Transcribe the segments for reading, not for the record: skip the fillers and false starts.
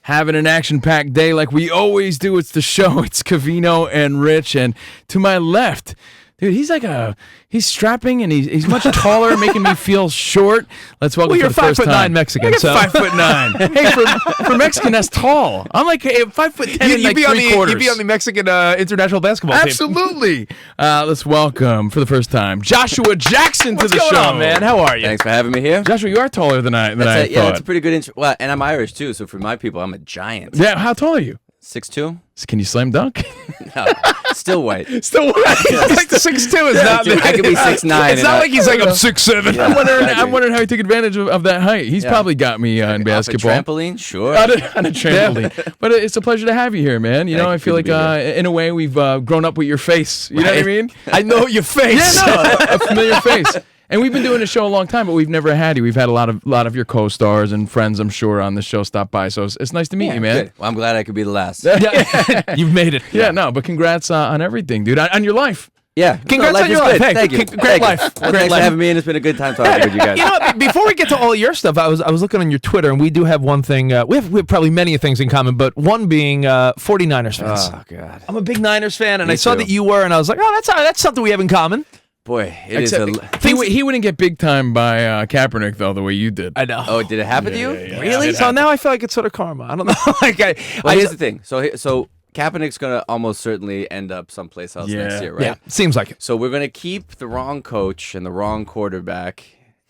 Having an action-packed day like we always do. It's the show. It's Covino and Rich. And to my left, dude, he's strapping and he's much taller, making me feel short. Let's welcome you're for the first time. 5'9" Mexican. So 5'9". Hey, for Mexican, that's tall. I'm like 5'10" and like 3/4. You'd be on the Mexican international basketball team. Absolutely. Let's welcome for the first time Joshua Jackson to the show. What's going on, man? How are you? Thanks for having me here. Joshua, you are taller than I thought. Yeah, that's a pretty good intro. Well, and I'm Irish too, so for my people, I'm a giant. Yeah, how tall are you? 6'2". Can you slam dunk? No, still white. Still white. He's like 6'2" is not. I could be 6'9". It's not like he's like I'm 6'7". Yeah, I'm wondering how he took advantage of that height. He's probably got me in basketball. Off a trampoline, sure. On a trampoline. But it's a pleasure to have you here, man. You know, I feel like in a way we've grown up with your face. You know what I mean? I know your face. Yeah, no, a familiar face. And we've been doing the show a long time, but we've never had you. We've had a lot of your co-stars and friends, I'm sure, on the show stop by. So it's nice to meet you, man. Good. Well, I'm glad I could be the last. You've made it. Yeah, no, but congrats on everything, dude. On your life. Yeah. Congrats life on your is life. good. Hey, Thank you. great life. Well, Great thanks life. for having me, and it's been a good time talking with you guys. You know what? Before we get to all your stuff, I was looking on your Twitter, and we do have one thing. We have probably many things in common, but one being 49ers fans. Oh, God. I'm a big Niners fan, and Me I saw too. that you were, and I was like, oh, that's something we have in common. Boy, it is He wouldn't get big time by Kaepernick, though, the way you did. I know. Oh, did it happen to you? Yeah. Really? So now I feel like it's sort of karma. I don't know. Well, here's the thing. So Kaepernick's going to almost certainly end up someplace else next year, right? Yeah, seems like it. So we're going to keep the wrong coach and the wrong quarterback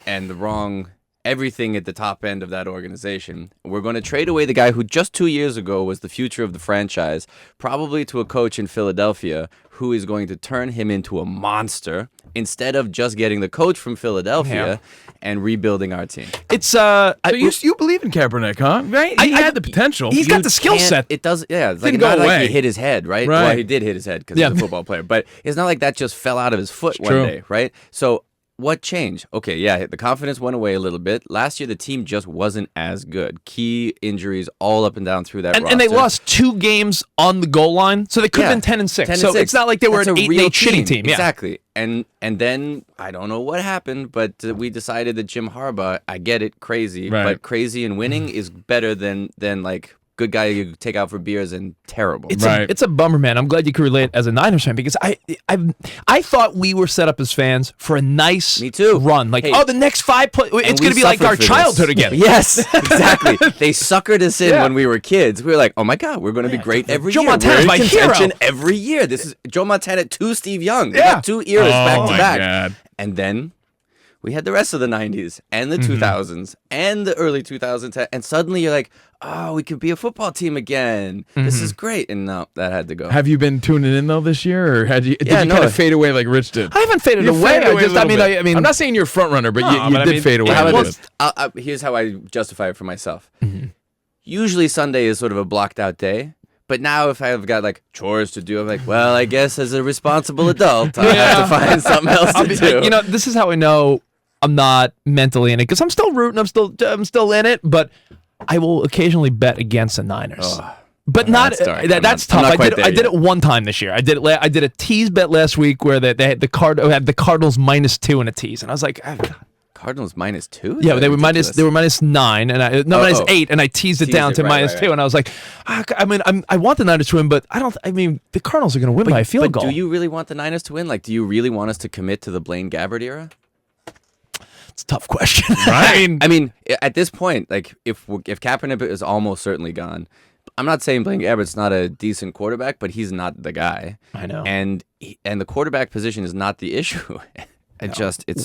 and the wrong everything at the top end of that organization. We're going to trade away the guy who just 2 years ago was the future of the franchise, probably to a coach in Philadelphia who is going to turn him into a monster instead of just getting the coach from Philadelphia and rebuilding our team. It's So you believe in Kaepernick, huh? Right? He had the potential. He's got the skill set. It does, yeah. It's like Didn't go not like away. he hit his head, right? Right. Well, he did hit his head because he's a football player, but it's not like that just fell out of his foot one true. day, right? So what changed? Okay, yeah, the confidence went away a little bit. Last year, the team just wasn't as good. Key injuries all up and down through that roster. And they lost 2 games on the goal line, so they could have been 10-6. So it's not like they were an 8-8 shitty team. Yeah. Exactly. And then, I don't know what happened, but we decided that Jim Harbaugh, I get it, crazy, Right. but crazy and winning is better than like, good guy you take out for beers and terrible. It's a bummer, man. I'm glad you could relate as a Niners fan because I thought we were set up as fans for a nice Me too. run. Like, Hey, the next 5 play, it's we going to be like suffered our for this. childhood again. Yes, exactly. They suckered us in when we were kids. We were like, oh my God, we're going to be great every Joe year. Montana's we're my in contention hero. every year. This is Joe Montana to Steve Young. They Yeah. got 2 eras back to my back. God. And then we had the rest of the 90s and the 2000s and the early 2010s. And suddenly you're like, oh, we could be a football team again. This is great. And no, that had to go. Have you been tuning in though this year, or did you kind of fade away like Rich did? I haven't faded You away. faded away a little bit. I mean, I'm not saying you're a front runner, but you but I did mean, fade away. how a about little bit. Here's how I justify it for myself. Usually Sunday is sort of a blocked out day. But now if I've got like chores to do, I'm like, well, I guess as a responsible adult, I have to find something else to do. You know, this is how I know I'm not mentally in it because I'm still rooting. I'm still in it, but I will occasionally bet against the Niners. But not that's tough. I did it one time this year. I did a tease bet last week where they had the Cardinals -2 in a tease, and I was like, oh, God. Cardinals -2? Yeah, they were -9, and -8, and I teased it down to -2, and I was like, I mean, I want the Niners to win, but I mean, the Cardinals are going to win by a field goal. Do you really want the Niners to win? Like, do you really want us to commit to the Blaine Gabbert era? It's a tough question. Right. I mean, at this point, like, if Kaepernick is almost certainly gone, I'm not saying Blaine Gabbert's not a decent quarterback, but he's not the guy. I know. And the quarterback position is not the issue. It's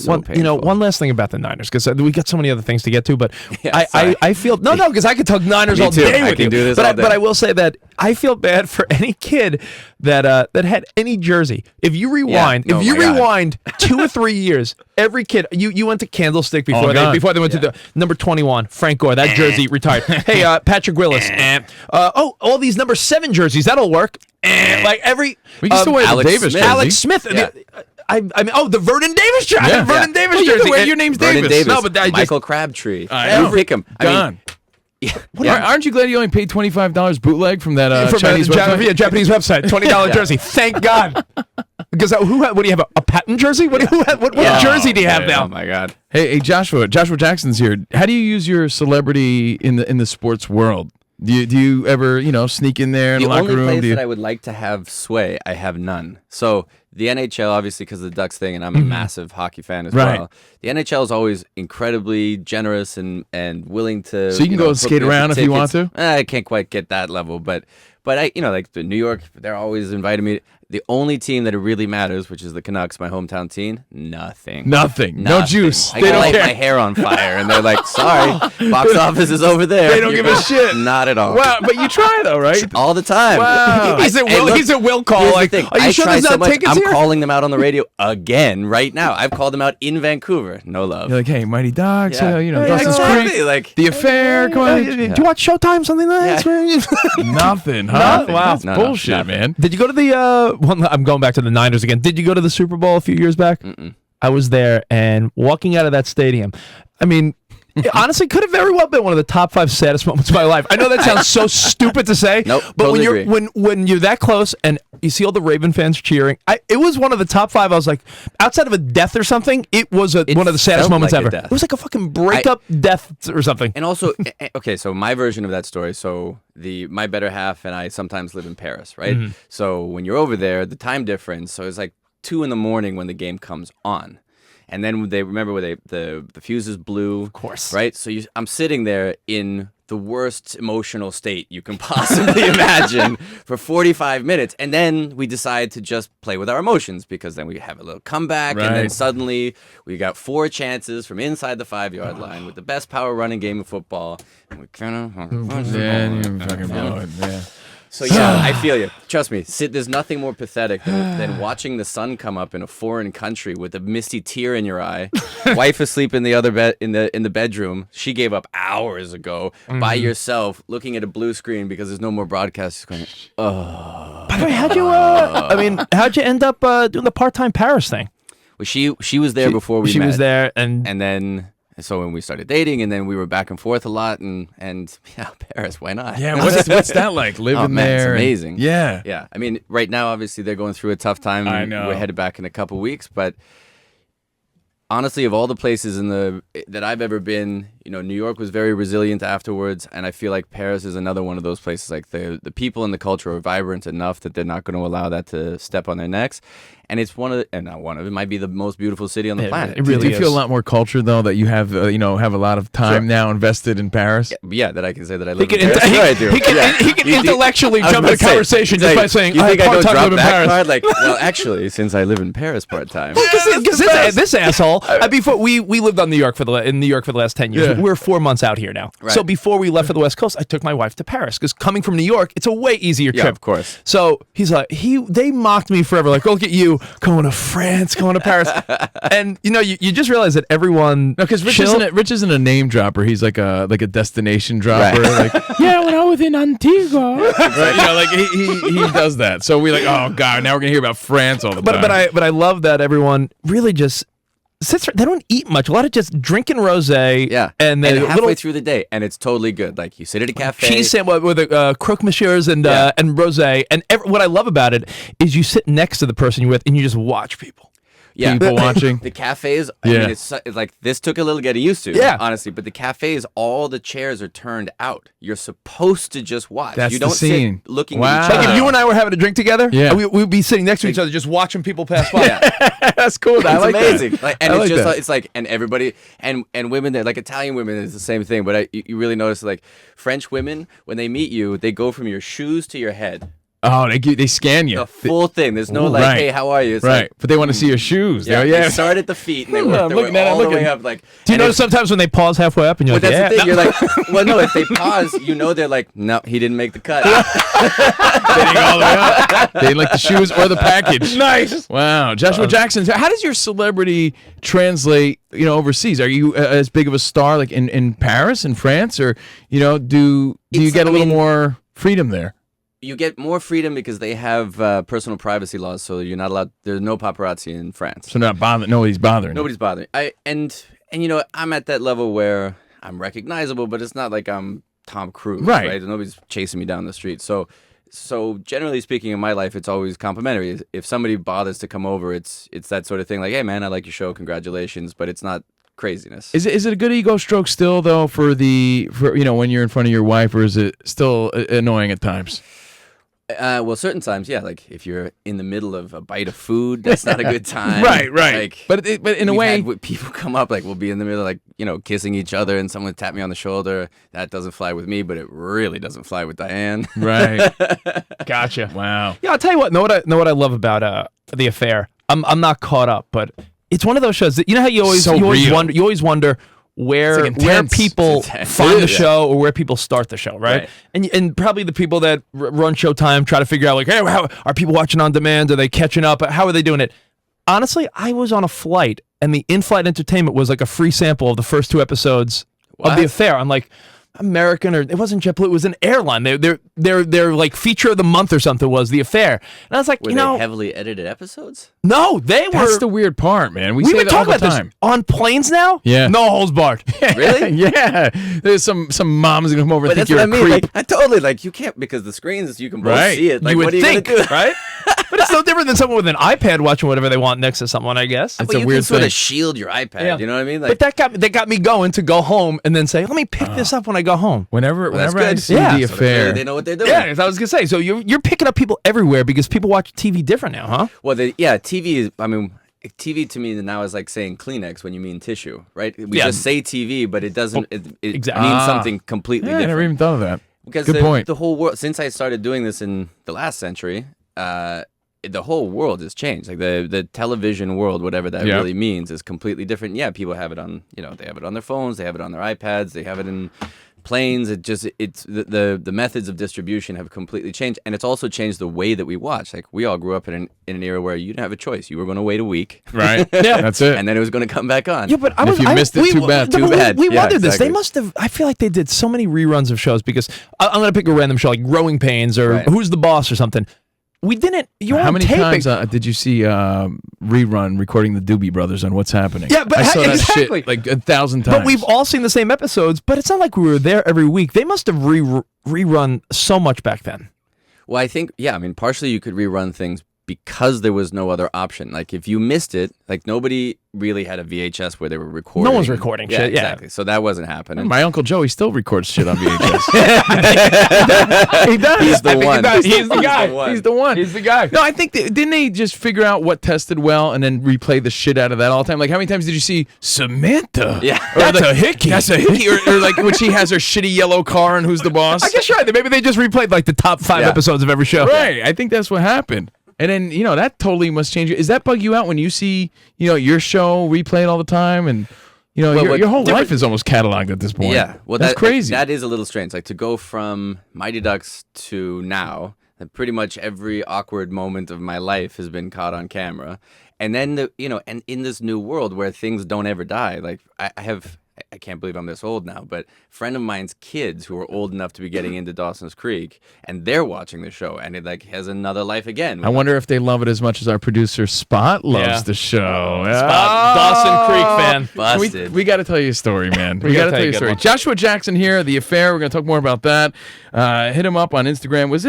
so painful. You know, one last thing about the Niners, because we got so many other things to get to, but Yeah, I feel because I could talk Niners all day I with can you. do this but all day. But I will say that I feel bad for any kid that had any jersey. If you rewind, God. 2 or 3 years, every kid you went to Candlestick before they went to the number 21, Frank Gore, that jersey retired. Hey, Patrick Willis. All these number 7 jerseys, that'll work. Like every We can still wear the Davis jersey. Alex Smith. Yeah. I mean, the Vernon Davis jersey. Yeah. Vernon Davis Well, you jersey. can wear your name's Vernon Davis. Davis. No, but I just- Michael Crabtree. I know. Pick him. Gone. Aren't you glad you only paid $25 bootleg from that from Chinese website? Japanese website, $20 jersey. Thank God. Because what do you have? A patent jersey? What jersey do you have now? Oh my God. Hey, Joshua Jackson's here. How do you use your celebrity in the sports world? Do you ever, sneak in there in the locker room? The only place that I would like to have sway, I have none. So the NHL, obviously, because of the Ducks thing, and I'm a massive hockey fan as well. The NHL is always incredibly generous and willing to. So you can go and skate around if you want to. I can't quite get that level, but I, like the New York, they're always inviting me. The only team that it really matters, which is the Canucks, my hometown team, nothing. No juice. I light my hair on fire, and they're like, sorry, box office is over there. They don't give a shit. Not at all. Wow, but you try though, right? All the time. Wow. He's a will call. Like, are you sure there's not tickets I'm here? calling them out on the radio again right now. I've called them out in Vancouver. No love. You're like, hey, Mighty Ducks, Yeah. Dawson's Creek, like The Affair, come on. Do you watch Showtime, something like that? Nothing, huh? Wow. That's bullshit, man. Did you go to the I'm going back to the Niners again. Did you go to the Super Bowl a few years back? I was there, and walking out of that stadium, I mean, it honestly could have very well been one of the top 5 saddest moments of my life. I know that sounds so stupid to say, Nope, but totally when you're that close and you see all the Raven fans cheering, it was one of the top 5. I was like, outside of a death or something, it was one of the saddest moments ever. It was like a fucking breakup death or something. And also, okay, so my version of that story, so my better half and I sometimes live in Paris, right? So when you're over there, the time difference, so it's like 2 in the morning when the game comes on. And then they remember where the fuses blew. Of course. Right? So I'm sitting there in the worst emotional state you can possibly imagine for 45 minutes. And then we decide to just play with our emotions because then we have a little comeback. Right. And then suddenly we got 4 chances from inside the 5-yard line with the best power running game of football. And we kind of... fucking blow it, yeah. So yeah, I feel you. Trust me. There's nothing more pathetic than watching the sun come up in a foreign country with a misty tear in your eye. Wife asleep in the other bed in the bedroom. She gave up hours ago by yourself, looking at a blue screen because there's no more broadcast. Going, By the way, how'd you end up doing the part-time Paris thing? Well, she was there before we met. She was there, and then. So when we started dating, and then we were back and forth a lot, and yeah, Paris, why not? Yeah, what's that like living there? It's amazing. Yeah. I mean, right now, obviously, they're going through a tough time. I know. We're headed back in a couple weeks, but honestly, of all the places that I've ever been, New York was very resilient afterwards, and I feel like Paris is another one of those places. Like the people and the culture are vibrant enough that they're not going to allow that to step on their necks. And it's it might be the most beautiful city on the planet. It really Do you feel a lot more culture though that you have have a lot of time now invested in Paris? Yeah, that I can say that I live in Paris. I do. He can intellectually jump the conversation just by saying, "You think I don't drop that Paris. card?" Like, well, actually, since I live in Paris part time. Because this asshole. Before we lived in New York for the last 10 years. Yeah. We're 4 months out here now. Right. So before we left for the West Coast, I took my wife to Paris because coming from New York, it's a way easier trip. Yeah, of course. So he's like, they mocked me forever. Like, look at you going to France, going to Paris, and you just realize that everyone. No, because Rich isn't a name dropper. He's like a destination dropper. Right. Like, yeah, when I was in Antigua, right? Like he does that. So we're like, oh god, now we're gonna hear about France all the time. But I love that everyone really just sits. They don't eat much. A lot of just drinking rosé. Yeah, and then halfway through the day, and it's totally good. Like you sit at a cafe, cheese sandwich with croque monsieurs and rosé. And what I love about it is you sit next to the person you're with, and you just watch people. Yeah, people watching. The cafes, I mean, it's like this took a little getting used to, honestly. But the cafes, all the chairs are turned out. You're supposed to just watch. That's you don't the scene. sit looking Wow. at each Like other. if you and I were having a drink together, we'd be sitting next to each other, just watching people pass by. That's cool. It's I like amazing. That. Like, and I it's like just that. it's like, and everybody and women there, like Italian women, is the same thing. But you really notice like French women, when they meet you, they go from your shoes to your head. Oh, they scan you. The full thing. There's no Right. hey, how are you? It's right, like, but they want to see your shoes. yeah, Yeah. They start at the feet and they work their way all the way up. Like, Do you notice sometimes when they pause halfway up and you're but like, that's the thing. You're like, well, no. If they pause, they're like, no, he didn't make the cut. Fitting all the way up. They didn't like the shoes or the package. Nice. Wow, Joshua Jackson. How does your celebrity translate? Overseas. Are you as big of a star like in Paris and France, or do you get a little more freedom there? You get more freedom because they have personal privacy laws, so you're not allowed. There's no paparazzi in France. So nobody's bothering. Nobody's bothering. And I'm at that level where I'm recognizable, but it's not like I'm Tom Cruise, right? Nobody's chasing me down the street. So generally speaking, in my life, it's always complimentary. If somebody bothers to come over, it's that sort of thing. Like, hey man, I like your show, congratulations. But it's not craziness. Is it a good ego stroke still though for when you're in front of your wife, or is it still annoying at times? Well, certain times, yeah. Like if you're in the middle of a bite of food, that's not a good time. Right. Like, but in a way, people come up, like we'll be in the middle, like kissing each other, and someone tap me on the shoulder. That doesn't fly with me, but it really doesn't fly with Diane. Right. Gotcha. Wow. Yeah, I'll tell you what. Know what I love about The Affair. I'm not caught up, but it's one of those shows that how you always wonder where people find the show or where people start the show, right? And probably the people that run Showtime try to figure out, like, hey, how are people watching on demand? Are they catching up? How are they doing it? Honestly, I was on a flight, and the in-flight entertainment was like a free sample of the first 2 episodes of The Affair. I'm like, American, or it wasn't JetBlue, it was an airline. Their like feature of the month or something was The Affair. And I was like, were they heavily edited episodes? No, they were. That's the weird part, man. We say that been all the talking about time. This on planes now. Yeah, no holds barred. Really? Yeah. There's some moms gonna come over and think you're a creep. Like, I totally you can't, because the screens you can both see it. Like, you would what are you think, gonna do? Right? But it's no different than someone with an iPad watching whatever they want next to someone, I guess. It's but a you weird can sort thing. of shield your iPad. Yeah. You know what I mean? Like, but that got me going to go home and then say, let me pick this up when I go home. Whenever I see Yeah. The Affair, they know what they're doing. Yeah, as I was gonna say. So you're picking up people everywhere because people watch TV different now, huh? Well, TV is. I mean, TV to me now is like saying Kleenex when you mean tissue, right? We just say TV, but it doesn't. It Exactly. means something completely I different. never even thought of that. Because Good point. The whole world, since I started doing this in the last century, the whole world has changed. Like the television world, whatever that really means, is completely different. Yeah, people have it on, they have it on their phones, they have it on their iPads, they have it in planes. It's the methods of distribution have completely changed, and it's also changed the way that we watch. Like, we all grew up in an era where you didn't have a choice. You were going to wait a week, right? Yeah, that's it. And then it was going to come back on. Yeah, but if you missed it, too bad. Too bad. We Yeah, wondered this. exactly. They must have. I feel like they did so many reruns of shows because I'm going to pick a random show like Growing Pains or Who's the Boss or something. We didn't. How many times did you see rerun recording the Doobie Brothers on What's Happening? Yeah, but I saw that exactly. shit like 1,000 times. But we've all seen the same episodes. But it's not like we were there every week. They must have rerun so much back then. Well, I think, partially you could rerun things because there was no other option. Like, if you missed it, like, nobody really had a VHS where they were recording. No one's recording shit. Yeah, exactly. So that wasn't happening. My Uncle Joey still records shit on VHS. He does. He's the one. He's the guy. He's the one. He's the guy. No, I think didn't they just figure out what tested well and then replay the shit out of that all the time? Like, how many times did you see Samantha? Yeah. That's a hickey. That's a hickey. Or like when she has her shitty yellow car and Who's the Boss? I guess you're right. Maybe they just replayed like the top 5 episodes of every show. Right. I think that's what happened. And then, that totally must change you. Does that bug you out when you see, your show replayed all the time? And, your whole life is almost cataloged at this point. Yeah. Well, that's crazy. That is a little strange. Like, to go from Mighty Ducks to now, pretty much every awkward moment of my life has been caught on camera. And then, and in this new world where things don't ever die, like, I can't believe I'm this old now, but a friend of mine's kids who are old enough to be getting into Dawson's Creek, and they're watching the show, and it has another life again. I wonder if they love it as much as our producer Spot loves the show. Dawson Creek fan. Busted. We got to tell you a story, man. we got to tell you a story. Joshua Jackson here, The Affair. We're going to talk more about that. Hit him up on Instagram. What's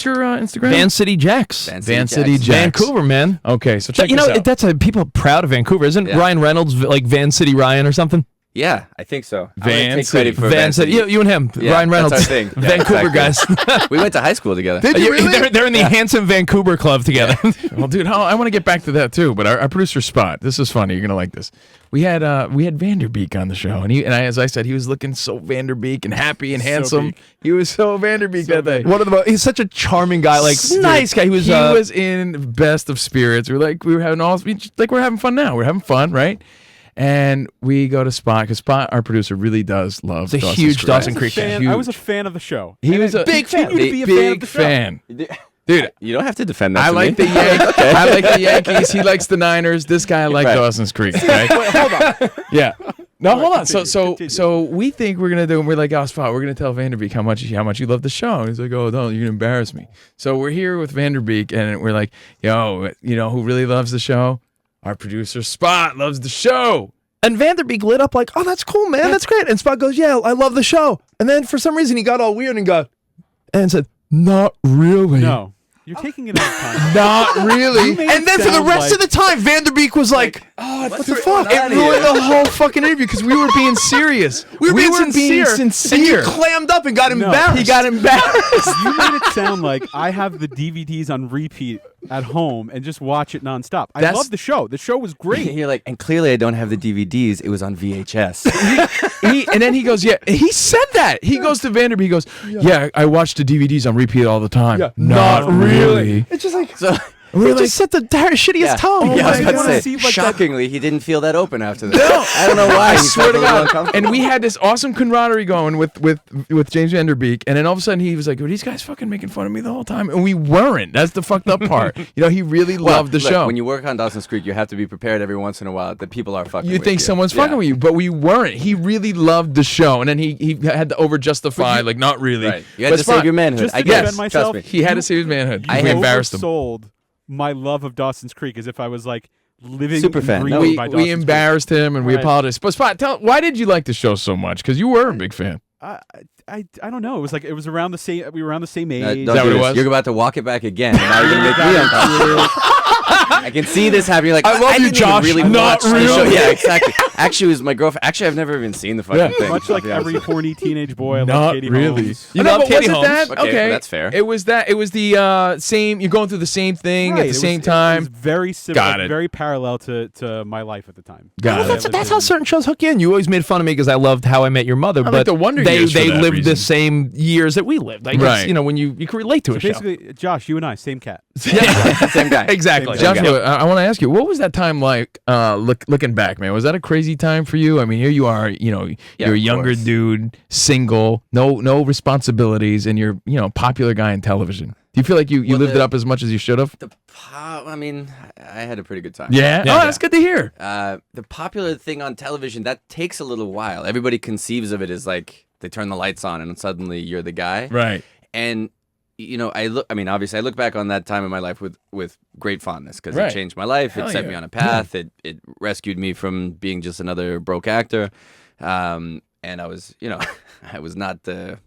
your Instagram? Van City Jacks. Van City Jacks. Vancouver, man. Okay, so check this out. That's people proud of Vancouver. Isn't Ryan Reynolds like Van City Ryan or something? Yeah, I think so. Van City. Van City. You and him, Ryan Reynolds. That's our thing. Vancouver guys. We went to high school together. Did you really? They're in the Handsome Vancouver Club together. Well, dude, I want to get back to that too. But our producer Spot, this is funny. You're gonna like this. We had Vanderbeek on the show, and as I said, he was looking so Vanderbeek and happy and handsome. He was so Vanderbeek that day. He's such a charming guy, like nice guy. He was in best of spirits. We're having fun now. We're having fun, right? And we go to Spot because Spot, our producer, really does love. He's a huge Dawson Creek fan. I was a fan of the show. He was a big fan. Big fan. Dude, you don't have to defend that. I like the Yankees. I like the Yankees. He likes the Niners. This guy likes Dawson's Creek. Right? Wait, hold on. Yeah. No, hold on. Continue. So we think we're gonna do, and we're like, Spot, we're gonna tell Vanderbeek how much you love the show. And he's like, oh, no, you're gonna embarrass me. So we're here with Vanderbeek, and we're like, yo, who really loves the show? Our producer Spot loves the show. And Vanderbeek lit up like, oh, that's cool, man. That's great. And Spot goes, yeah, I love the show. And then for some reason he got all weird and said, not really. No. You're taking it out of time. Not really. And then for the rest of the time, Vanderbeek was like, What the fuck? It ruined the whole fucking interview because we were being serious. We were being sincere. And you clammed up and got embarrassed. He got embarrassed. You made it sound like I have the DVDs on repeat at home and just watch it nonstop. I love the show. The show was great. You're like, and clearly I don't have the DVDs. It was on VHS. And then he goes, yeah. He said that. He goes to Vanderbilt. He goes, yeah, I watch the DVDs on repeat all the time. Yeah, not really. It's just like... So, he just set the shittiest tone. I was about to say, shockingly, he didn't feel that open after that. No. I don't know why. I swear to God. And we had this awesome camaraderie going with James Vanderbeek, and then all of a sudden he was like, "Were these guys fucking making fun of me the whole time?" And we weren't. That's the fucked up part. He really loved the show. When you work on Dawson's Creek, you have to be prepared every once in a while that people are fucking. You think someone's fucking with you, but we weren't. He really loved the show, and then he had to over justify, like, not really. Right. You had to save your manhood. I guess. Trust me. He had to save his manhood. I embarrassed him. Sold my love of Dawson's Creek as if I was like living super fan. We embarrassed him and we apologized. But Spot, why did you like the show so much? Because you were a big fan. I don't know. It was around the same. We were around the same age. Is that what it was? You're about to walk it back again. And now you're gonna make me uncomfortable. I can see this happening. You're like, I love you, Josh. Really not really. The show. Yeah, exactly. Actually, it was my girlfriend. Actually, I've never even seen the fucking thing. Much like every horny teenage boy, I not love Katie really. Holmes. You love Katie Holmes? That? Okay, that's fair. It was that. It was the same. You're going through the same thing at the same time. It was very similar, very parallel to my life at the time. That's how certain shows hook you in. You always made fun of me because I loved How I Met Your Mother, but the Wonder Years they lived the same years that we lived. I guess, when you can relate to a show. Basically, Josh, you and I, same cat. Same guy. Exactly. Joshua, I want to ask you, what was that time like? Looking back, man, was that a crazy time for you? I mean, here you are, you're a younger dude, single, no responsibilities, and you're popular guy in television. Do you feel like you lived it up as much as you should have? I mean, I had a pretty good time. Yeah? That's good to hear. The popular thing on television, that takes a little while. Everybody conceives of it as like they turn the lights on and suddenly you're the guy. Right. And obviously I look back on that time in my life with great fondness because it changed my life. It set me on a path. Yeah. It rescued me from being just another broke actor. And I was, I was not the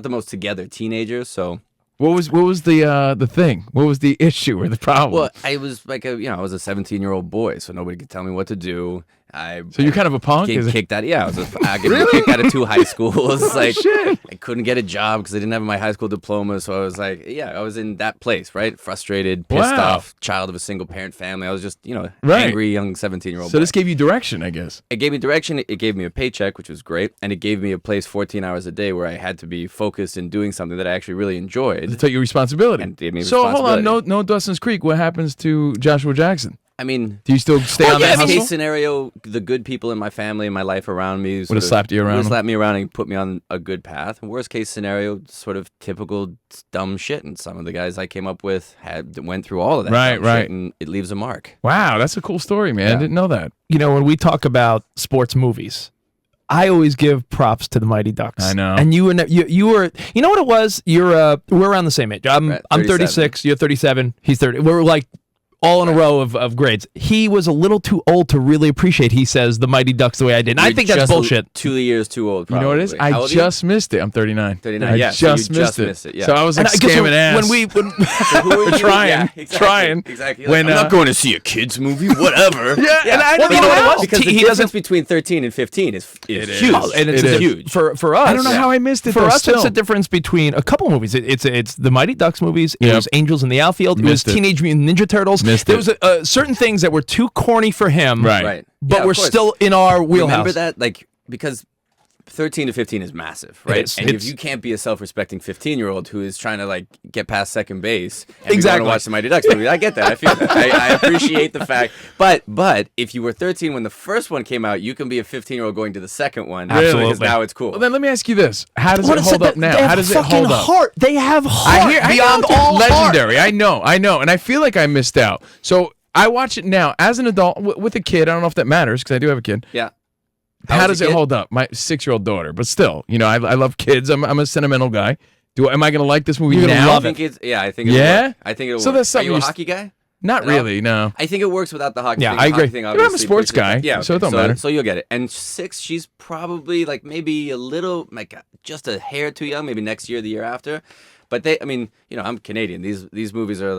most together teenager. So what was the thing? What was the issue or the problem? Well, I was like I was a 17-year-old boy, so nobody could tell me what to do. So you're kind of a punk? Kicked out. Yeah, I got kicked out of 2 high schools. Shit. I couldn't get a job because I didn't have my high school diploma. So I was like, I was in that place, right? Frustrated, pissed off, child of a single parent family. I was just, angry young 17-year-old. So this gave you direction, I guess. It gave me direction. It gave me a paycheck, which was great, and it gave me a place 14 hours a day where I had to be focused in doing something that I actually really enjoyed. To take your responsibility. And gave me responsibility. Hold on, no Dawson's Creek. What happens to Joshua Jackson? I mean, do you still stay on that hustle? Case scenario, the good people in my family and my life around me would have slapped you around. Would have slapped me around and put me on a good path. Worst case scenario, sort of typical dumb shit. And some of the guys I came up with went through all of that. Right. Shit, and it leaves a mark. Wow, that's a cool story, man. I didn't know that. When we talk about sports movies, I always give props to the Mighty Ducks. I know. And you were, you know what it was? We're around the same age. I'm 36. You're 37. He's 30. We're like all in a row of grades. He was a little too old to really appreciate, he says, the Mighty Ducks the way I did. And I think that's bullshit. 2 years too old, probably. You know what it is? I just missed it. I'm 39. 39, I just missed it. Yeah. So I was like scamming ass. When trying. Exactly. I'm not going to see a kids movie, whatever. And I don't know how. Because the difference between 13 and 15 is huge. And it's huge. For us. I don't know how I missed it. For us, it's a difference between a couple movies. It's the Mighty Ducks movies. It was Angels in the Outfield. It was Teenage Mutant Ninja Turtles. There was certain things that were too corny for him, right? But we're still in our wheelhouse. Remember that, because 13 to 15 is massive, right? And if you can't be a self-respecting 15-year-old who is trying to get past second base and want to watch the Mighty Ducks movie, I get that. I feel that. I appreciate the fact. But if you were 13 when the first one came out, you can be a 15-year-old going to the second one. Absolutely. Because now it's cool. Well, then let me ask you this: how does it hold up now? How does it hold up? Heart. They have heart beyond all legendary. I know, and I feel like I missed out. So I watch it now as an adult with a kid. I don't know if that matters because I do have a kid. Yeah. How does it hold up? My 6-year-old daughter, but still, I love kids. I'm a sentimental guy. Am I gonna like this movie now? I think I think it'll so work. that's something. Are you a hockey guy? Not really, no. I think it works without the hockey thing. I agree. Thing, I'm a sports guy, so it don't matter. So you'll get it. And 6, she's probably maybe a little, just a hair too young. Maybe next year, the year after. But I'm Canadian. These movies are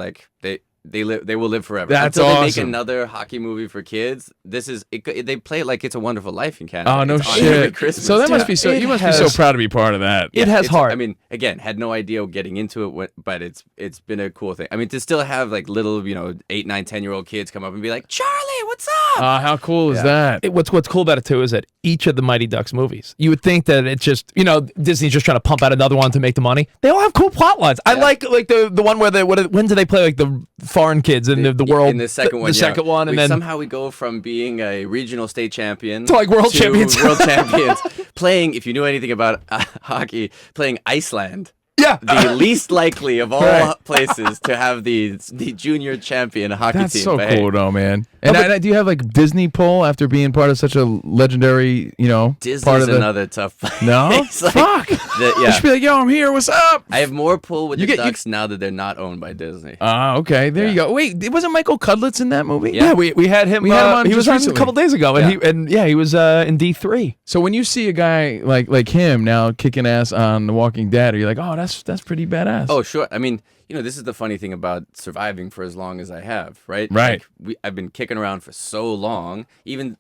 they will live forever. That's Until they awesome. make another hockey movie for kids. This is they play it like It's a Wonderful Life in Canada. Oh no it's on every shit! Christmas. So that must Yeah. be so. It You must be has- so proud to be part of that. It has heart. I mean, again, had no idea getting into it, but it's been a cool thing. I mean, to still have like little 8, 9, 10-year-old kids come up and be like, Charlie, what's up? How cool is that? What's cool about it too is that each of the Mighty Ducks movies, you would think that it's just Disney's just trying to pump out another one to make the money. They all have cool plot lines. I like the one where when do they play like the foreign kids in the world? In the second one, the second one, and then somehow we go from being a regional state champion to like world champions. world champions, playing. If you knew anything about hockey, playing Iceland. Yeah, The least likely of all places to have the junior champion hockey That's team. so But hey, cool, though, man. And do you have like Disney pull after being part of such a legendary, Disney's part of the? another tough place. No, Like, fuck. yeah. You should be like, yo, I'm here. What's up? I have more pull with the You Ducks now that they're not owned by Disney. Okay. There you go. Wait, it wasn't Michael Cudlitz in that movie? yeah. We had him. We had him on he was just on recently. a couple days ago, and he was in D3. So when you see a guy like him now kicking ass on The Walking Dead, are you like, oh, that's pretty badass? Oh, sure. I mean, this is the funny thing about surviving for as long as I have, right? Right. Like, I've been kicking around for so long. Even,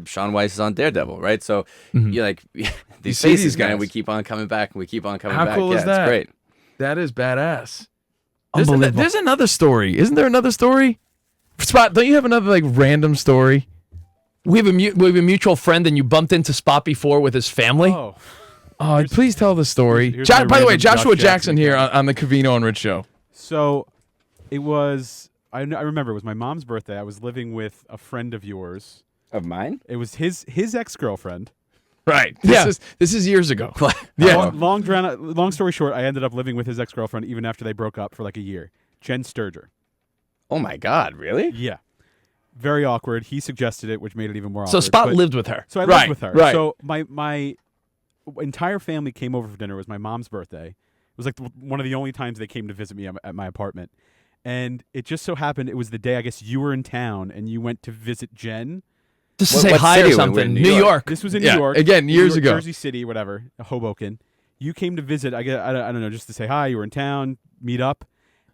Sean Weiss is on Daredevil, right? So you're like, these see faces, these man, guys. we keep on coming back and we keep on coming How back. cool is that? It's great. That is badass. Unbelievable. There's another story. Isn't there another story? Spot, don't you have another like random story? We have a mutual friend, and you bumped into Spot before with his family. Oh, please tell the story. here's my By the way, random Joshua Duck Jackson Jackson here on the Covino and Rich show. So it was. I remember it was my mom's birthday. I was living with a friend of yours. Of mine? It was his ex-girlfriend. Right. Yeah. This is years ago. Yeah. Long story short, I ended up living with his ex-girlfriend even after they broke up for like a year. Jen Sturger. Oh, my God. Really? Yeah. Very awkward. He suggested it, which made it even more awkward. So Spot but- lived with her. So I Right, lived with her. right. So my entire family came over for dinner. It was my mom's birthday. It was like one of the only times they came to visit me at my apartment. And it just so happened it was the day I guess you were in town and you went to visit Jen. Just to What- say what hi city or were we in? something. New New York. York. This was in Yeah, New York. again, New years York, ago. Jersey City, whatever, Hoboken. You came to visit, I don't know, just to say hi. You were in town, meet up.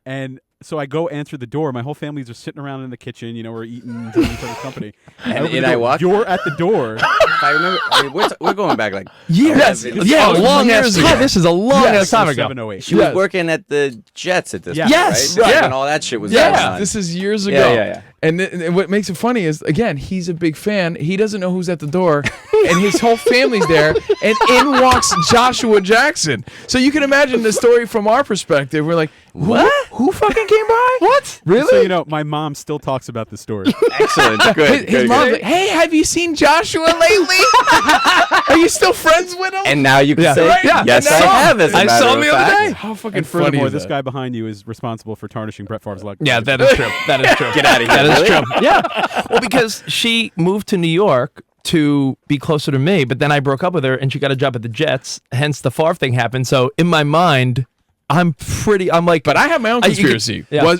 And so I go answer the door. My whole family's just sitting around in the kitchen. We're eating, enjoying each other's company. And I walk. You're at the door. If I remember, we're going back like Years. 11 Yeah, Oh, long ass years time. ago. This is a long ass time ago. 07, 08. She was working at the Jets at this Yeah. point, Yes, right? right. When all that shit was Yeah, going on. this is years ago. Yeah. And what makes it funny is, again, he's a big fan. He doesn't know who's at the door, and his whole family's there, and in walks Joshua Jackson. So you can imagine the story from our perspective. We're like, what? Who fucking came by? What? Really? So, my mom still talks about the story. Excellent. Good. His good, mom's good. like, hey, have you seen Joshua lately? Are you still friends with him? And now you can say, Right? Yeah. yes, And I now- have. As a I matter saw of him the other fact. day. How fucking And funny furthermore, is this that? guy behind you is responsible for tarnishing Brett Favre's leg. Yeah, that is true. That is true. Get out of here. That is Really? true. Yeah. Well, because she moved to New York to be closer to me, but then I broke up with her and she got a job at the Jets. Hence the Favre thing happened. So in my mind, I'm like, But I have my own you could- conspiracy. yeah.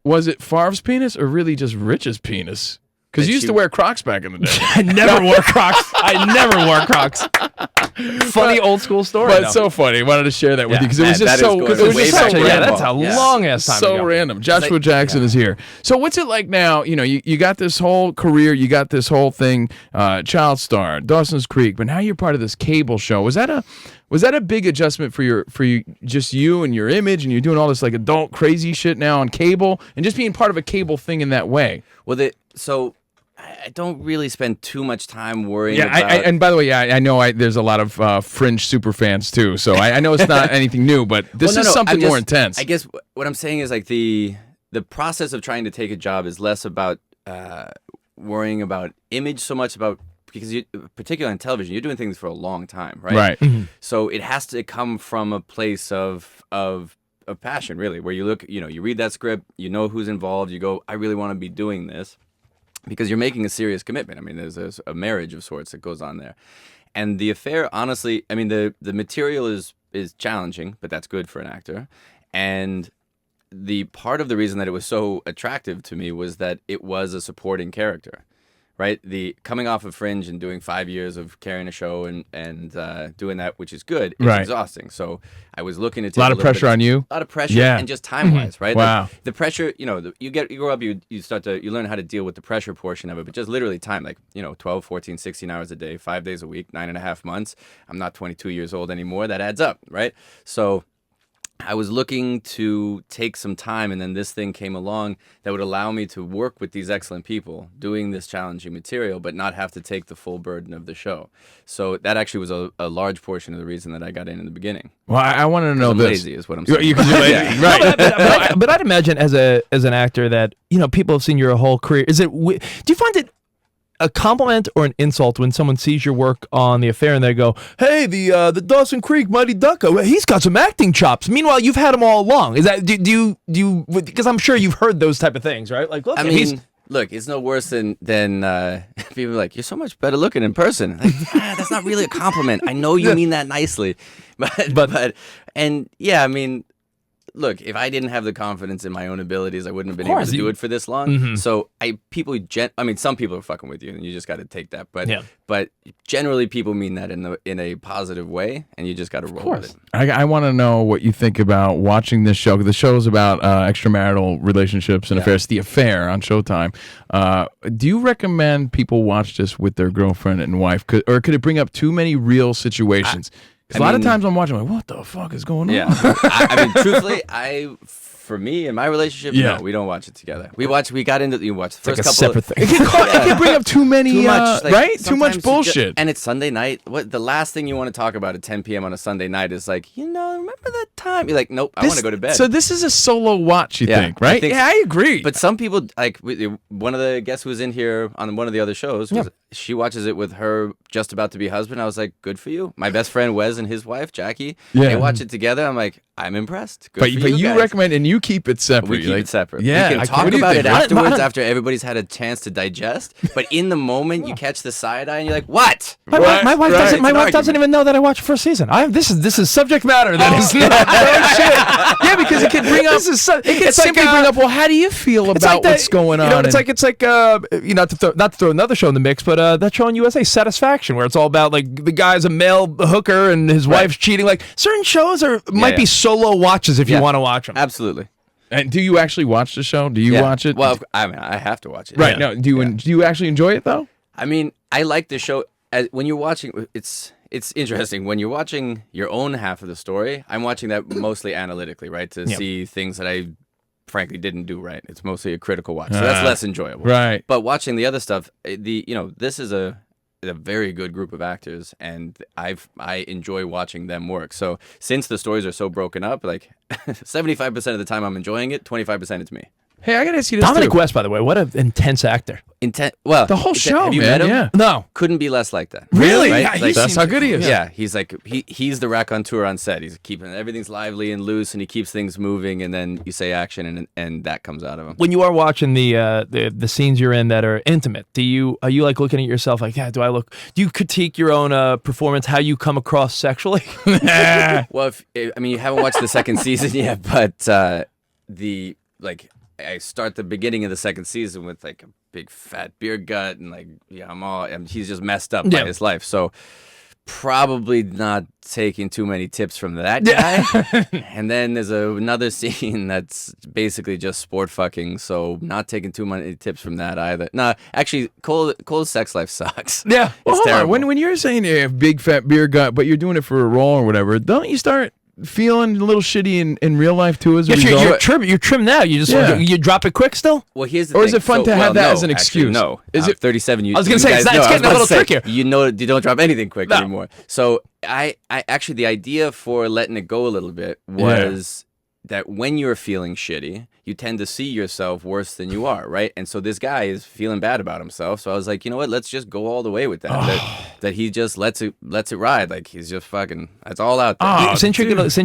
Was it Favre's penis or really just Rich's penis? Because you used to wear Crocs back in the day. I never wore Crocs. I never wore Crocs. Funny old school story. But though. it's so funny. I wanted to share that with Yeah. you because it was That just is so. going It was way just back so to yeah, random. that's a Yeah. long ass time So ago. random. Joshua Jackson is here. So what's it like now? You got this whole career, you got this whole thing, Child Star, Dawson's Creek, but now you're part of this cable show. Was that a big adjustment for you, just you and your image, and you're doing all this like adult crazy shit now on cable, and just being part of a cable thing in that way? Well, so I don't really spend too much time worrying Yeah, about. and by the way, I know there's a lot of fringe super fans too, so I know it's not anything new, but this Well, no, is no, something I'm more just- intense. I guess what I'm saying is like the process of trying to take a job is less about worrying about image so much about because particularly on television you're doing things for a long time, right? Right. So it has to come from a place of passion, really, where you look, you read that script, you know who's involved, you go, I really want to be doing this. Because you're making a serious commitment. I mean, there's a marriage of sorts that goes on there. And the affair, honestly, I mean, the material is challenging, but that's good for an actor. And the part of the reason that it was so attractive to me was that it was a supporting character, right? The coming off of Fringe and doing 5 years of carrying a show and doing that, which is good, is exhausting. So I was looking to take a lot of pressure on you. A lot of pressure, and just time wise, right? Wow. Like the pressure, you grow up, you learn how to deal with the pressure portion of it, but just literally time, like 12, 14, 16 hours a day, 5 days a week, 9.5 months. I'm not 22 years old anymore. That adds up, right? So I was looking to take some time, and then this thing came along that would allow me to work with these excellent people doing this challenging material, but not have to take the full burden of the show. So that actually was a large portion of the reason that I got in the beginning. Well, I want to know I'm this. lazy is what I'm saying. You're lazy, right? But I'd imagine as an actor that people have seen your whole career. Do you find it a compliment or an insult when someone sees your work on The Affair and they go, "Hey, the Dawson Creek Mighty Duck, he's got some acting chops." Meanwhile, you've had them all along. Is that do you? Because I'm sure you've heard those type of things, right? Like, look, look, it's no worse than people are like, "You're so much better looking in person." Like, that's not really a compliment. I know you mean that nicely, but and yeah, I mean. Look, if I didn't have the confidence in my own abilities, I wouldn't have been able to do it for this long. So some people are fucking with you, and you just got to take that. But generally, people mean that in a positive way, and you just got to roll with it. I want to know what you think about watching this show. The show is about extramarital relationships and affairs. The Affair on Showtime. Do you recommend people watch this with their girlfriend and wife, or could it bring up too many real situations? Because a lot of times I'm watching, I'm like, what the fuck is going on? Yeah. I mean, truthfully, for me in my relationship, no, we don't watch it together. You watch the first like a couple separate thing. It can bring up too many, right? Too much bullshit. And it's Sunday night. What the last thing you want to talk about at 10 p.m. on a Sunday night is like, remember that time? You're like, nope, I want to go to bed. So this is a solo watch, you think, right? I agree. But some people, like one of the guests who was in here on one of the other shows, she watches it with her just about to be husband. I was like, good for you. My best friend Wes and his wife Jackie, they watch it together. I'm like, I'm impressed. Good but for you guys. recommend, and you keep it separate. We keep it separate. Yeah, we can talk about it afterwards after everybody's had a chance to digest. But in the moment, you catch the side eye and you're like, "What?" My wife doesn't. My wife doesn't even know that I watched first season. This is subject matter that is not. Shit. Yeah, because it can bring up. It can simply bring up. Well, how do you feel about what's going on? It's like not to throw another show in the mix, but that show on USA, Satisfaction, where it's all about like the guy's a male hooker and his wife's cheating. Like certain shows might be solo watches if you want to watch them. Absolutely. And do you actually watch the show? Do you watch it? Well, I mean, I have to watch it. Right. No. Do you actually enjoy it though? I mean, I like the show. When you're watching, it's interesting. When you're watching your own half of the story, I'm watching that mostly analytically, right? To see things that I frankly didn't do right. It's mostly a critical watch. So that's less enjoyable. Right. But watching the other stuff, this is a very good group of actors, and I enjoy watching them work. So since the stories are so broken up, like 75% of the time I'm enjoying it, 25% it's me. Hey, I gotta ask you this Dominic too. West, by the way, what an intense actor. Well, the whole show, have you man, met him? Yeah. No. Couldn't be less like that. Really? Right? Yeah, Like, that's how good he is. Yeah, he's like he's the raconteur on set. He's keeping everything's lively and loose, and he keeps things moving. And then you say action, and that comes out of him. When you are watching the scenes you're in that are intimate, are you like looking at yourself like, do you critique your own performance, how you come across sexually? Well, you haven't watched the second season yet, but I start the beginning of the second season with like a big fat beer gut and like he's just messed up by his life. So probably not taking too many tips from that guy. And then there's another scene that's basically just sport fucking. So not taking too many tips from that either. No, actually, Cole's sex life sucks. Yeah. Well, it's terrible. When you're saying you have big fat beer gut, but you're doing it for a role or whatever, don't you start feeling a little shitty in real life too as a result? You're trim now. You just you drop it quick still? Well, here's the thing. Or is thing. it fun to have that as an excuse? No. Is I'm it 37? I was going to say, it's getting a little trickier. You don't drop anything quick anymore. So I actually, the idea for letting it go a little bit was that when you're feeling shitty, you tend to see yourself worse than you are, right? And so this guy is feeling bad about himself. So I was like, you know what? Let's just go all the way with that. That he just lets it ride. Like he's just fucking. That's all out there. Since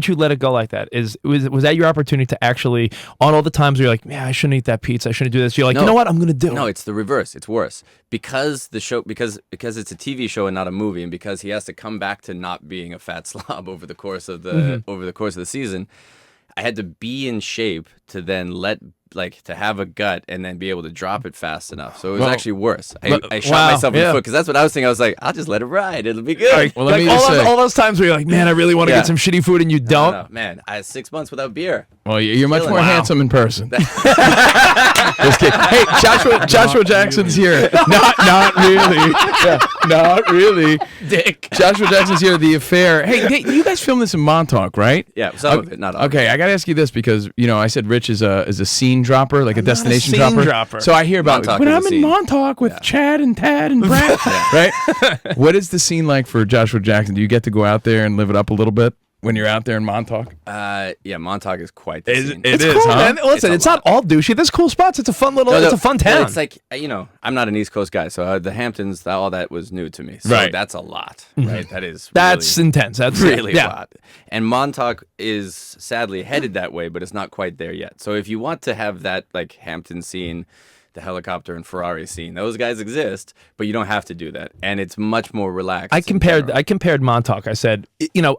you let it go like that, was that your opportunity to actually, on all the times where you're like, yeah, I shouldn't eat that pizza, I shouldn't do this. You're like, you know what? I'm gonna do it. No, it's the reverse. It's worse because the show because it's a TV show and not a movie, and because he has to come back to not being a fat slob over the course of the season. I had to be in shape to then let like to have a gut and then be able to drop it fast enough. So it was actually worse. I shot myself in the foot because that's what I was thinking. I was like, I'll just let it ride. It'll be good. Well, let me just say, all those times where you're like, man, I really want to get some shitty food and you don't. No, man, I had 6 months without beer. Well, you're much more handsome in person. Just kidding. Hey, Joshua Jackson's here. Not really. Yeah, not really. Dick. Joshua Jackson's here. The Affair. Hey, you guys filmed this in Montauk, right? Yeah, some of it, not all. Okay, I got to ask you this because I said Rich is a scene dropper, like a destination dropper. So I hear about Montauk when is I'm a in scene. Montauk with Chad and Tad and Brad, right? What is the scene like for Joshua Jackson? Do you get to go out there and live it up a little bit when you're out there in Montauk? Yeah, Montauk is quite the scene. It's cool, huh? man. Listen, it's not all douchey. There's cool spots. It's a fun little. It's a fun town. Well, it's like I'm not an East Coast guy, so the Hamptons, all that was new to me. So Right. that's a lot, right? That's intense. That's really a lot. And Montauk is sadly headed that way, but it's not quite there yet. So if you want to have that like Hampton scene, the helicopter and Ferrari scene, those guys exist, but you don't have to do that, and it's much more relaxed. I compared Montauk. I said,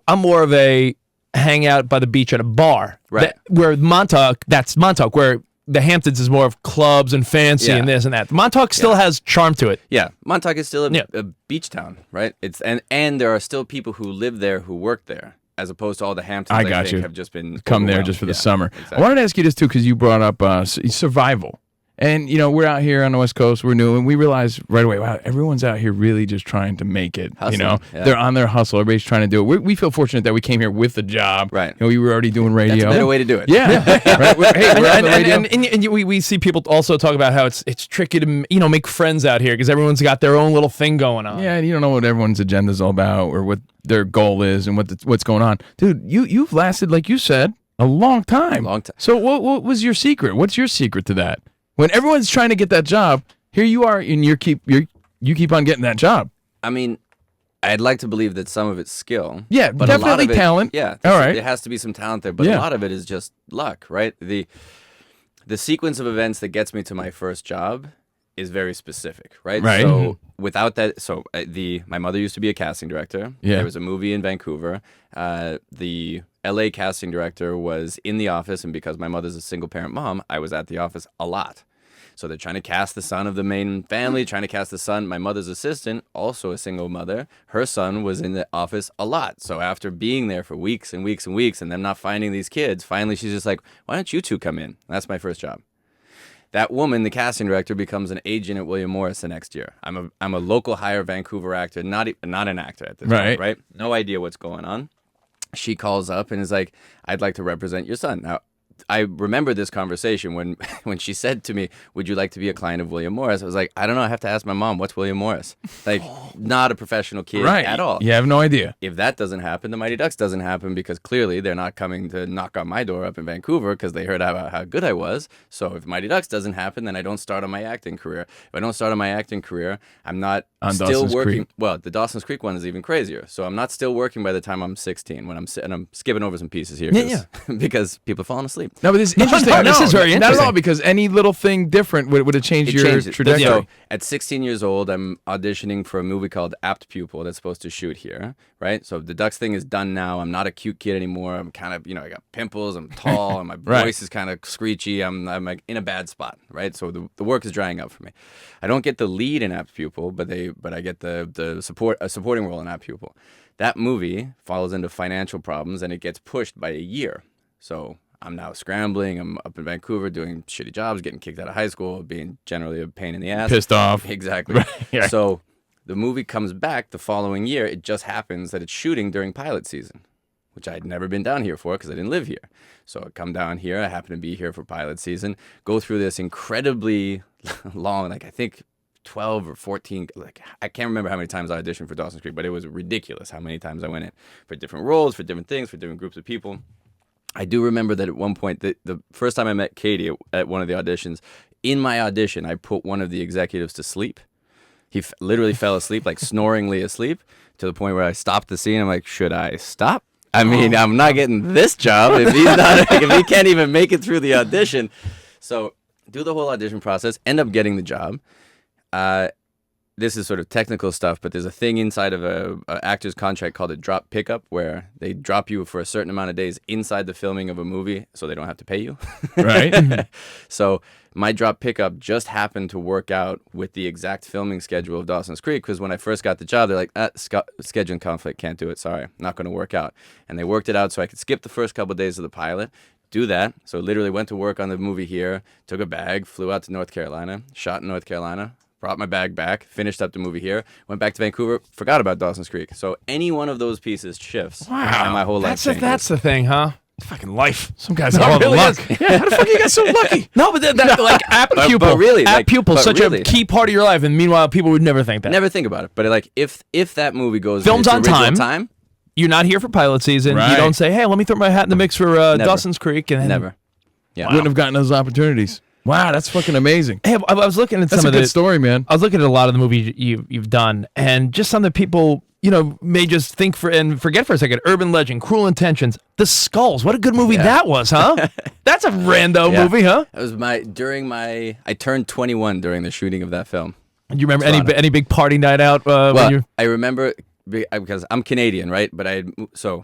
I'm more of a hang out by the beach at a bar. Right. Where that's Montauk, where the Hamptons is more of clubs and fancy and this and that. Montauk still has charm to it. Yeah, Montauk is still a beach town, right? It's and there are still people who live there who work there, as opposed to all the Hamptons. I got think you. have just been Come there just for the summer. Exactly. I wanted to ask you this too because you brought up survival. And, we're out here on the West Coast, we're new, and we realize right away, wow, everyone's out here really just trying to make it. Hustling, They're on their hustle. Everybody's trying to do it. We feel fortunate that we came here with a job. Right. We were already doing radio. That's a better way to do it. Yeah. Right? We're on the radio. And we see people also talk about how it's tricky to make friends out here because everyone's got their own little thing going on. Yeah, and you don't know what everyone's agenda is all about or what their goal is and what's going on. Dude, you've lasted, like you said, a long time. So what was your secret? What's your secret to that? When everyone's trying to get that job, here you are, and you keep on getting that job. I mean, I'd like to believe that some of it's skill. Yeah, but definitely a lot of it, talent. Yeah, all right. There has to be some talent there, but a lot of it is just luck, right? The sequence of events that gets me to my first job is very specific, right? Right. So without that, my mother used to be a casting director. Yeah. There was a movie in Vancouver. The LA casting director was in the office, and because my mother's a single parent mom, I was at the office a lot. So they're trying to cast the son of the main family, trying to cast the son. My mother's assistant, also a single mother, her son was in the office a lot. So after being there for weeks and weeks and weeks and them not finding these kids, finally she's just like, why don't you two come in? That's my first job. That woman, the casting director, becomes an agent at William Morris the next year. I'm a local hire Vancouver actor, not an actor at this point, right? No idea what's going on. She calls up and is like, I'd like to represent your son. Now, I remember this conversation when she said to me, would you like to be a client of William Morris? I was like, I don't know. I have to ask my mom, what's William Morris? Like, not a professional kid at all. You have no idea. If that doesn't happen, the Mighty Ducks doesn't happen because clearly they're not coming to knock on my door up in Vancouver because they heard about how good I was. So if Mighty Ducks doesn't happen, then I don't start on my acting career. If I don't start on my acting career, I'm not still Dawson's working. Creek. Well, the Dawson's Creek one is even crazier. So I'm not still working by the time I'm 16 when I'm skipping over some pieces here because people are falling asleep. No, but this is interesting. This is very Not interesting. at all, because any little thing different would have changed your trajectory. So at 16 years old, I'm auditioning for a movie called Apt Pupil that's supposed to shoot here, right? So the Ducks thing is done now. I'm not a cute kid anymore. I'm kind of, I got pimples. I'm tall, and my voice is kind of screechy. I'm like in a bad spot, right? So the work is drying up for me. I don't get the lead in Apt Pupil, but I get a supporting role in Apt Pupil. That movie falls into financial problems, and it gets pushed by a year. So I'm now scrambling. I'm up in Vancouver doing shitty jobs, getting kicked out of high school, being generally a pain in the ass. Pissed off. Exactly. So the movie comes back the following year. It just happens that it's shooting during pilot season, which I'd never been down here for because I didn't live here. So I come down here. I happen to be here for pilot season, go through this incredibly long, I think 12 or 14, I can't remember how many times I auditioned for Dawson's Creek, but it was ridiculous how many times I went in for different roles, for different things, for different groups of people. I do remember that at one point, the first time I met Katie at one of the auditions, in my audition, I put one of the executives to sleep. He literally fell asleep, snoringly asleep, to the point where I stopped the scene. I'm like, should I stop? I mean, I'm not getting this job if if he can't even make it through the audition. So do the whole audition process, end up getting the job. this is sort of technical stuff, but there's a thing inside of a actor's contract called a drop pickup, where they drop you for a certain amount of days inside the filming of a movie, so they don't have to pay you. Right. So my drop pickup just happened to work out with the exact filming schedule of Dawson's Creek, because when I first got the job, they're like, scheduling conflict, can't do it. Sorry, not going to work out. And they worked it out so I could skip the first couple of days of the pilot, do that. So literally went to work on the movie here, took a bag, flew out to North Carolina, shot in North Carolina, brought my bag back, finished up the movie here, went back to Vancouver, forgot about Dawson's Creek. So any one of those pieces shifts, and my whole life changes. That's the thing, huh? Fucking life. Some guys have all the luck. Yeah, how the fuck you got so lucky? No, but that like app pupil, but really, app like, pupil, but such really. a key part of your life, and meanwhile, people would never think that. Never think about it. But like, if that movie goes Films its on original time. You're not here for pilot season. Right. You don't say, "Hey, let me throw my hat in the mix for Dawson's Creek." And then, never. Yeah. Wouldn't have gotten those opportunities. Wow, that's fucking amazing. Hey, I was looking at That's some a of good the story, man. I was looking at a lot of the movies you've done, and just some that people may just think and forget for a second. Urban Legend, Cruel Intentions, The Skulls. What a good movie that was, huh? That's a rando movie, huh? That was I turned 21 during the shooting of that film. Do you remember any big party night out? When you I remember because I'm Canadian, right? But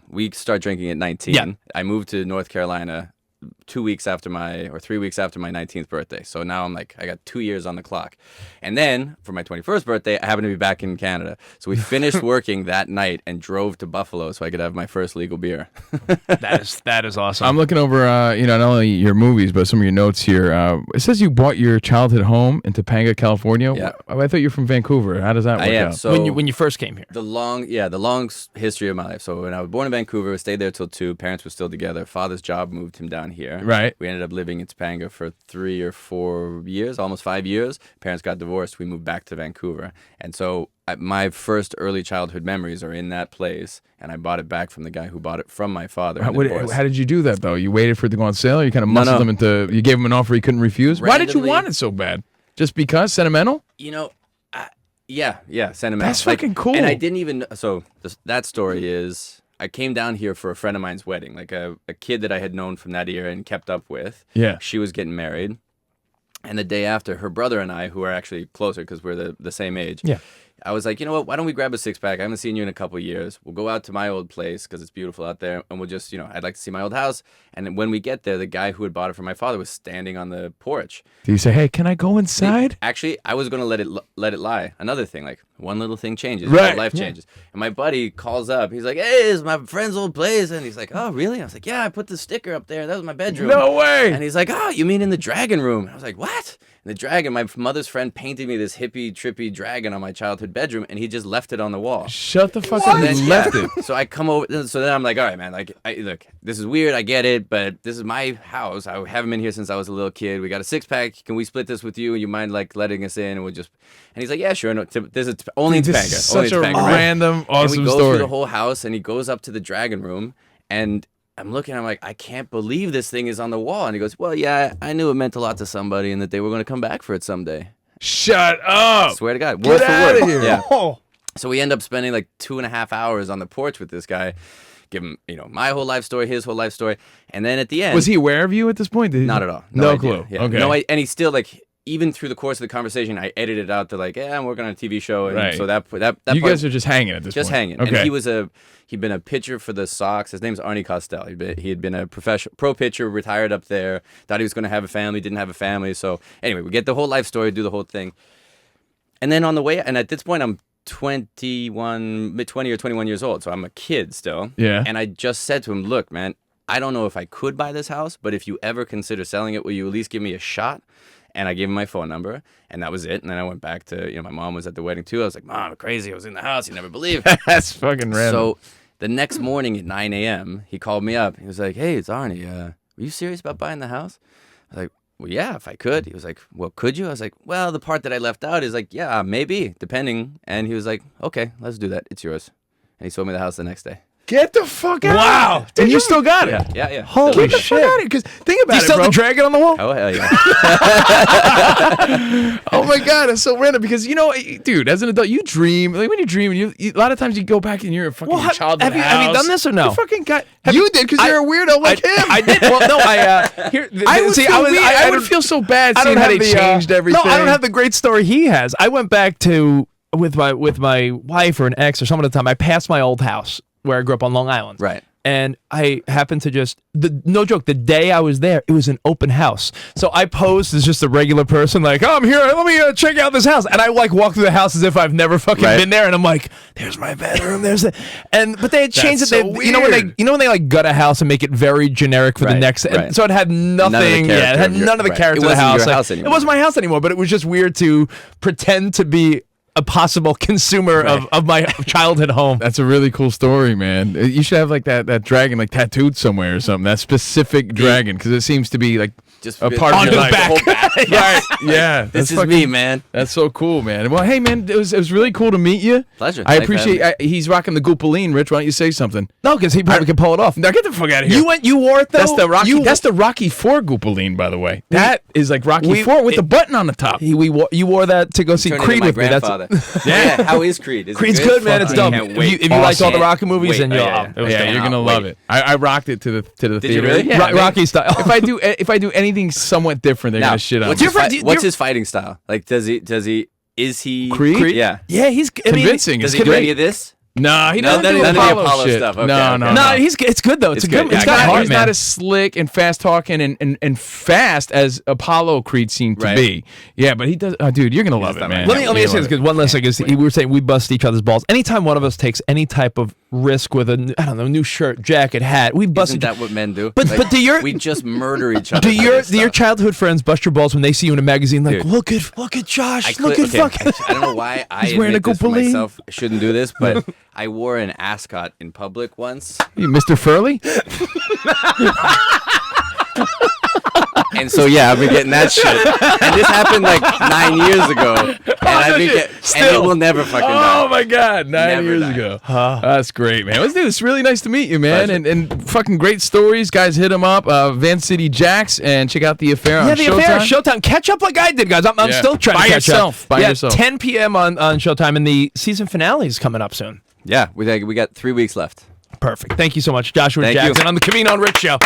we start drinking at 19. Yeah. I moved to North Carolina 3 weeks after my 19th birthday. So now I'm like, I got 2 years on the clock. And then for my 21st birthday, I happened to be back in Canada. So we finished working that night and drove to Buffalo so I could have my first legal beer. that is awesome. I'm looking over, not only your movies, but some of your notes here. It says you bought your childhood home in Topanga, California. Yeah. I thought you were from Vancouver. How does that work out? So when you first came here. the long history of my life. So when I was born in Vancouver, stayed there till 2. Parents were still together. Father's job moved him down here. Right. We ended up living in Topanga for 3 or 4 years, almost 5 years. Parents got divorced. We moved back to Vancouver. And so my first early childhood memories are in that place. And I bought it back from the guy who bought it from my father. How did you do that, though? You waited for it to go on sale? Or you kind of muscled him into, you gave him an offer he couldn't refuse? Why did you want it so bad? Just because? Sentimental? Yeah, sentimental. That's fucking cool. And I didn't even, that story is, I came down here for a friend of mine's wedding, like a kid that I had known from that era and kept up with. Yeah. She was getting married. And the day after, her brother and I, who are actually closer because we're the same age, Yeah. I was like, you know what, why don't we grab a 6-pack? I haven't seen you in a couple of years. We'll go out to my old place because it's beautiful out there. And we'll just, I'd like to see my old house. And then when we get there, the guy who had bought it from my father was standing on the porch. Do you say, hey, can I go inside? Actually, I was going to let it lie. Another thing, like one little thing changes, Right. life changes. And my buddy calls up. He's like, hey, it's my friend's old place. And he's like, oh, really? I was like, yeah, I put the sticker up there. That was my bedroom. No way. And he's like, oh, you mean in the dragon room? I was like, what? And the dragon, my mother's friend painted me this hippie, trippy dragon on my childhood bedroom, and he just left it on the wall. Shut the fuck up. And then, You left it. So I come over. So then I'm like, all right, man. Like, look, this is weird. I get it, but this is my house. I haven't been here since I was a little kid. We got a 6-pack. Can we split this with you? You mind like letting us in? And we'll just. And he's like, yeah, sure. No, this is only in Topanga. This is Only such in a Topanga. random, awesome And we go story. through the whole house, and he goes up to the dragon room, and I'm looking, I'm like, I can't believe this thing is on the wall. And he goes, well, yeah, I knew it meant a lot to somebody and that they were going to come back for it someday. Shut up. Swear to God. Get Word for outta word. here. Yeah. Oh. So we end up spending like 2.5 hours on the porch with this guy, give him, my whole life story, his whole life story. And then at the end. Was he aware of you at this point? Not at all. No idea. clue. Yeah. Okay. And he's still like, even through the course of the conversation, I edited out to like, yeah, I'm working on a TV show. And Right. so that You part, guys are just hanging at this just point. hanging. Okay. And he'd been a pitcher for the Sox. His name's Arnie Costel. He had been a pro pitcher, retired up there. Thought he was going to have a family, didn't have a family. So anyway, we get the whole life story, do the whole thing. And then on the way, and at this point, I'm mid-20 or 21 years old. So I'm a kid still. Yeah. And I just said to him, look, man, I don't know if I could buy this house, but if you ever consider selling it, will you at least give me a shot? And I gave him my phone number, and that was it. And then I went back to, my mom was at the wedding too. I was like, Mom, I'm crazy. I was in the house. You never believe. That's fucking random. So the next morning at 9 a.m., he called me up. He was like, hey, it's Arnie. Were you serious about buying the house? I was like, well, yeah, if I could. He was like, well, could you? I was like, well, the part that I left out is like, yeah, maybe, depending. And he was like, okay, let's do that. It's yours. And he sold me the house the next day. Get the fuck out. Wow. And you still got it. Yeah. Holy Get the shit. fuck out of here. Because think about You it, still bro. the dragon on the wall? Oh, hell yeah. Oh my God, it's so random because dude, as an adult, you dream. Like when you dream, you a lot of times you go back and you're a fucking childhood have you done this or no? You fucking got. You did because you're a weirdo like him. I did. Well, no, I would feel so bad seeing how they changed everything. No, I don't have the great story he has. I went back to with my wife or an ex or some of the time, I pass my old house where I grew up on Long Island. Right. And I happened to no joke, the day I was there, it was an open house. So I posed as just a regular person, like, oh, I'm here, let me check out this house. And I like walk through the house as if I've never fucking been there. And I'm like, there's my bedroom, but they had changed it. You know when they like gut a house and make it very generic for the next, and so it had nothing. It had none of the character of the house. It wasn't my house anymore, but it was just weird to pretend to be a possible consumer of my childhood home. That's a really cool story, man. You should have like that dragon like tattooed somewhere or something. That specific dragon, because it seems to be like just a part on of your his life. back. Right? Yeah. This is me, man. That's so cool, man. Well, hey, man, it was really cool to meet you. Pleasure. I appreciate. He's rocking the Goopaline. Rich, why don't you say something? No, because he probably could pull it off. Now get the fuck out of here. You wore it though. That's the Rocky. That's the Rocky IV Goopaline, by the way. That is like Rocky IV with the button on the top. You wore that to go see Creed with me. Yeah. How is Creed? Creed's good, man. It's dope. If you liked all the Rocky movies, then you're gonna love it. I rocked it to the theater. Did you really? Yeah, Rocky style. If I do anything somewhat different, they're gonna shit on me. What's his fighting style? Like, is he Creed? Yeah. Yeah, he's convincing. Does he do any of this? No, he doesn't do none of the Apollo Apollo shit. stuff. Okay, No, it's good though. It's good. It's got heart, he's man. not as slick and fast talking and fast as Apollo Creed seemed to be. Yeah, but he does. Oh, dude, you're gonna love it, man. Let me say this because one last thing is we were saying we bust each other's balls. Anytime one of us takes any type of risk with a new shirt, jacket, hat, we bust. Isn't that what men do? But we just murder each other. Do your childhood friends bust your balls when they see you in a magazine? Like, look at Josh. Look at fucking. I don't know why I He's wearing admit a this for Goopaline. myself. I shouldn't do this, but I wore an ascot in public once. You Mr. Furley? And so I've been getting that shit. And this happened like 9 years ago. And it will never fucking die. Oh my God, 9 years ago. That's great, man. Dude, it's really nice to meet you, man. And fucking great stories. Guys, hit him up, Van City Jacks, and check out The Affair on Showtime. The Affair, Showtime. Catch up like I did, guys. I'm still trying to catch up. By yourself. 10 p.m. on Showtime, and the season finale is coming up soon. Yeah, we got 3 weeks left. Perfect. Thank you so much, Joshua Thank Jackson you. on the Covino and Rich Show.